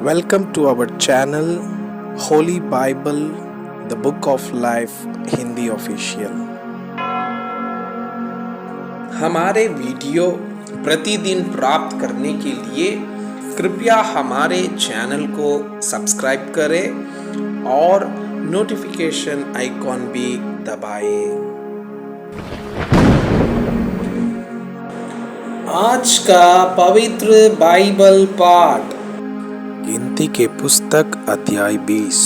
Welcome to our channel Holy Bible, the Book of Life Hindi official. हमारे video प्रतिदिन प्राप्त करने के लिए कृपया हमारे चैनल को सब्सक्राइब करें और नोटिफिकेशन आइकॉन भी दबाएं। आज का पवित्र बाइबल पाठ गिनती के पुस्तक अध्याय 20।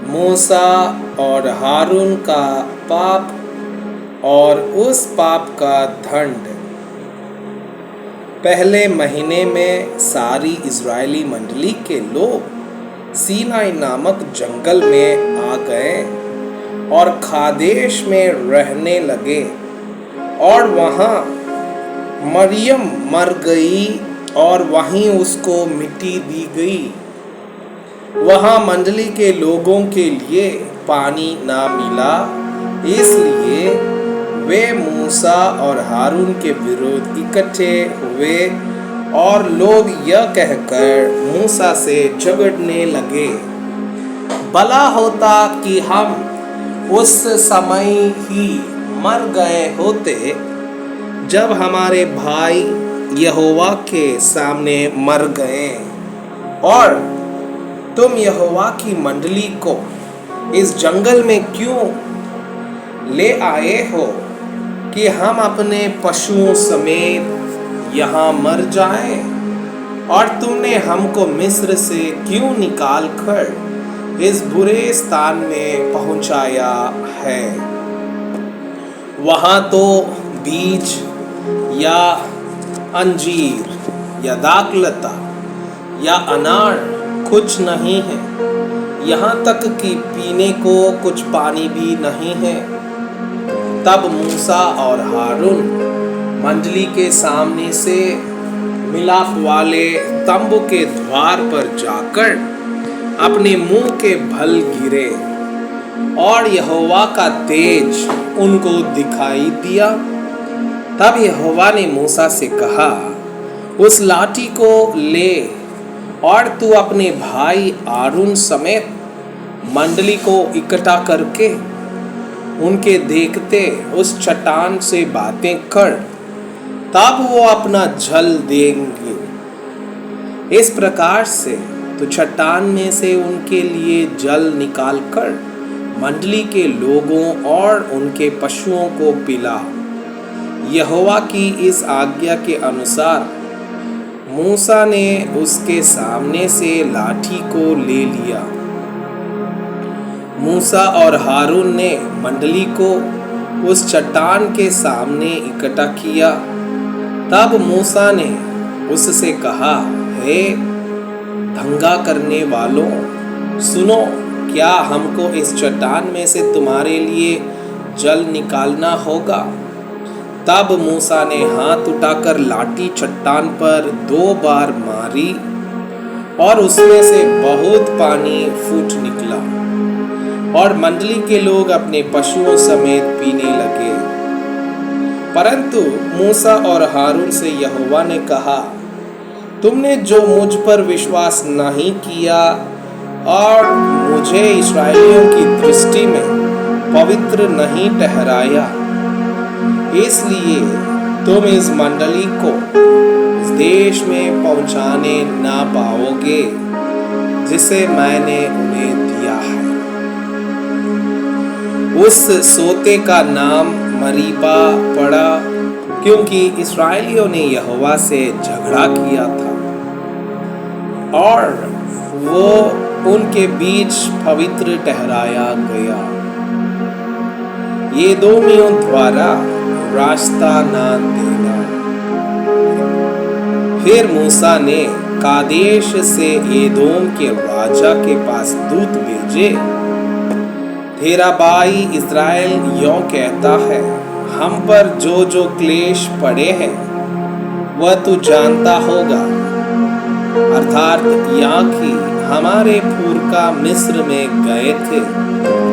मूसा और हारून का पाप और उस पाप का दंड। पहले महीने में सारी इजरायली मंडली के लोग सीनाई नामक जंगल में आ गए और कादेश में रहने लगे और वहां मरियम मर गई और वहीं उसको मिट्टी दी गई। वहां मंडली के लोगों के लिए पानी ना मिला, इसलिए वे मूसा और हारून के विरुद्ध इकट्ठे हुए और लोग यह कहकर मूसा से झगड़ने लगे, भला होता कि हम उस समय ही मर गए होते जब हमारे भाई यहोवा के सामने मर गए, और तुम यहोवा की मंडली को इस जंगल में क्यों ले आए हो कि हम अपने पशुओं समेत यहाँ मर जाएं? और तुमने हमको मिस्र से क्यों निकाल कर इस बुरे स्थान में पहुँचाया है? वहाँ तो बीज या अंजीर या दाखलता या अनार कुछ नहीं है, यहाँ तक कि पीने को कुछ पानी भी नहीं है। तब मूसा और हारून मंडली के सामने से मिलाप वाले तंबू के द्वार पर जाकर अपने मुंह के बल गिरे और यहोवा का तेज उनको दिखाई दिया। तब यहोवा ने मूसा से कहा, उस लाठी को ले और तू अपने भाई आरून समेत मंडली को इकट्ठा करके उनके देखते उस चट्टान से बातें कर, तब वो अपना जल देंगे। इस प्रकार से तो चट्टान में से उनके लिए जल निकाल कर मंडली के लोगों और उनके पशुओं को पिला। यहोवा की इस आज्ञा के अनुसार मूसा ने उसके सामने से लाठी को ले लिया। मूसा और हारून ने मंडली को उस चट्टान के सामने इकट्ठा किया। तब मूसा ने उससे कहा, हे दंगा करने वालों, सुनो, क्या हमको इस चट्टान में से तुम्हारे लिए जल निकालना होगा? तब मूसा ने हाथ उठाकर लाठी चट्टान पर 2 बार मारी और उसमें से बहुत पानी फूट निकला और मंडली के लोग अपने पशुओं समेत पीने लगे। परंतु मूसा और हारून से यहोवा ने कहा, तुमने जो मुझ पर विश्वास नहीं किया और मुझे इस्राएलियों की दृष्टि में पवित्र नहीं ठहराया, इसलिए तुम इस मंडली को इस देश में पहुंचाने ना पाओगे जिसे मैंने उन्हें दिया है। उस सोते का नाम मरीबा पड़ा, क्योंकि इस्राएलियों ने यहोवा से झगड़ा किया था और वो उनके बीच पवित्र ठहराया गया। ये एदोमियों द्वारा रास्ता ना देना। फिर मूसा ने कादेश से एदोम के राजा के पास दूत भेजे, तेरा भाई इस्राएल यों कहता है, हम पर जो जो क्लेश पड़े हैं वह तू जानता होगा, अर्थात यहाँ की हमारे पुरखा मिस्र में गए थे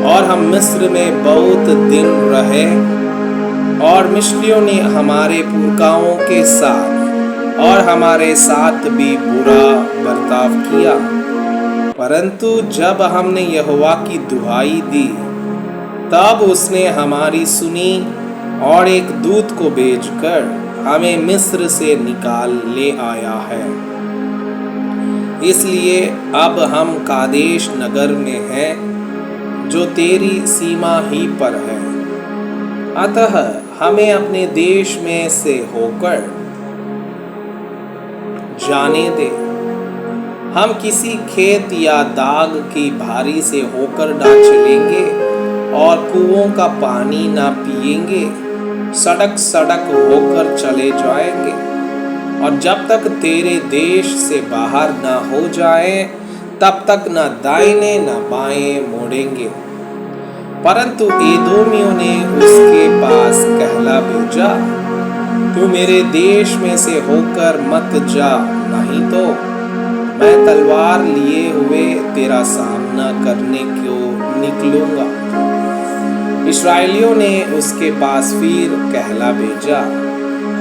और हम मिस्र में बहुत दिन रहे और मिस्रियों ने हमारे पुरखाओं के साथ और हमारे साथ भी बुरा बर्ताव किया। परंतु जब हमने यहोवा की दुहाई दी, तब उसने हमारी सुनी और एक दूत को भेजकर हमें मिस्र से निकाल ले आया है। इसलिए अब हम कादेश नगर में हैं, जो तेरी सीमा ही पर है। अतः हमें अपने देश में से होकर जाने दे। हम किसी खेत या दाग की भारी से होकर ना चलेंगे और कुओं का पानी ना पिएंगे, सड़क सड़क होकर चले जाएंगे, और जब तक तेरे देश से बाहर ना हो जाएं, तब तक न दाहिने न बाएं मोड़ेंगे। परंतु एदोमियों ने उसके पास कहला भेजा, तू मेरे देश में से होकर मत जा, नहीं तो मैं तलवार लिए हुए तेरा सामना करने को निकलूंगा। इस्राएलियों ने उसके पास फिर कहला भेजा,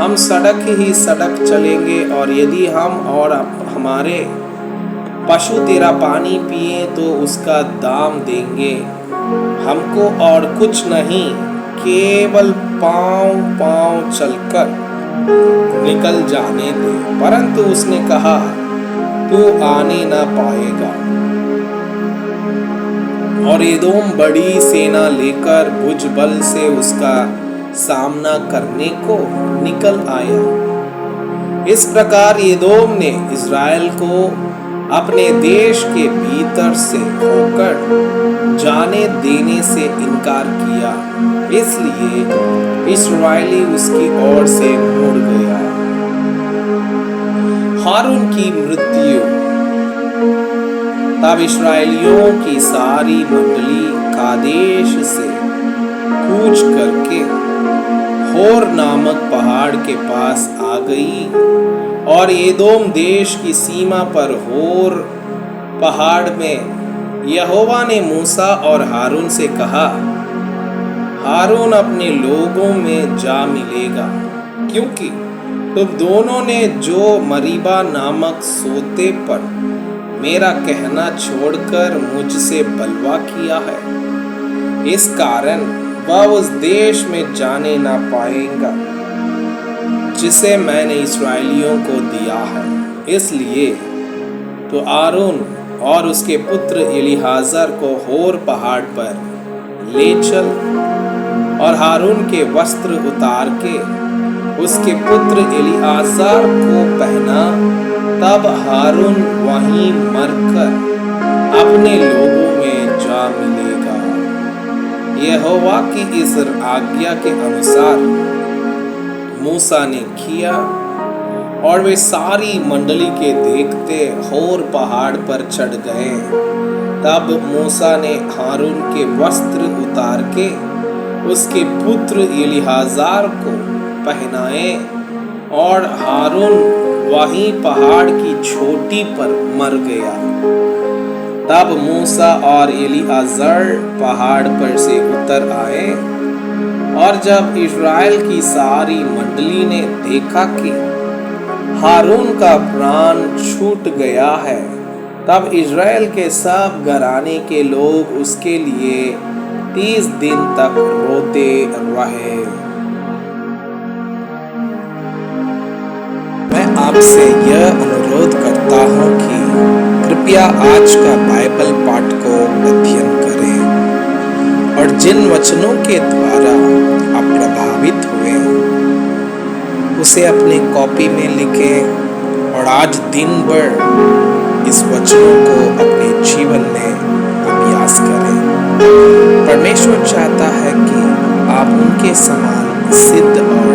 हम सड़क ही सड़क चलेंगे, और यदि हम और हमारे पशु तेरा पानी पिए तो उसका दाम देंगे। हमको और कुछ नहीं, केवल पांव पांव चलकर निकल जाने दे। परंतु उसने कहा, तू आने ना पाएगा। और एदोम बड़ी सेना लेकर भुजबल से उसका सामना करने को निकल आया। इस प्रकार एदोम ने इस्राएल को अपने देश के भीतर से होकर जाने देने से इनकार किया, इसलिए इस्राएली उसकी ओर से मुड़ गया। हारून की मृत्यु। तब इस्राएलियों की सारी मंडली कादेश से कूच करके होर नामक पहाड़ के पास आ गई, और एदोम देश की सीमा पर होर पहाड़ में यहोवा ने मूसा और हारून से कहा, हारून अपने लोगों में जा मिलेगा, क्योंकि तुम दोनों ने जो मरीबा नामक सोते पर मेरा कहना छोड़कर मुझसे बलवा किया है, इस कारण वह उस देश में जाने ना पाएगा जिसे मैंने इस्राएलियों को दिया है। इसलिए तो आरोन और उसके पुत्र एलीहाजर को होर पहाड़ पर ले चल, और हारून के वस्त्र उतार के उसके पुत्र एलीआजर को पहना। तब हारून वहीं मरकर अपने लोगों में जा मिलेगा। यहोवा की इस आज्ञा के अनुसार मूसा ने किया, और वे सारी मंडली के देखते होर पहाड़ पर चढ़ गए। तब मूसा ने हारून के वस्त्र उतार के उसके पुत्र एलीआजर को पहनाए, और हारून वहीं पहाड़ की चोटी पर मर गया। तब मूसा और एलीआजर पहाड़ पर से उतर आए, और जब इस्राएल की सारी मंडली ने देखा कि हारून का प्राण छूट गया है, तब इस्राएल के सब घराने के लोग उसके लिए 30 दिन तक रोते रहे। मैं आपसे यह अनुरोध करता हूँ कि कृपया आज का बाइबल पाठ को अध्ययन करें, और जिन वचनों के द्वारा आप प्रभावित हुए उसे अपने कॉपी में लिखें, और आज दिन भर इस वचनों को अपने जीवन में अभ्यास करें। परमेश्वर चाहता है कि आप उनके समान सिद्ध और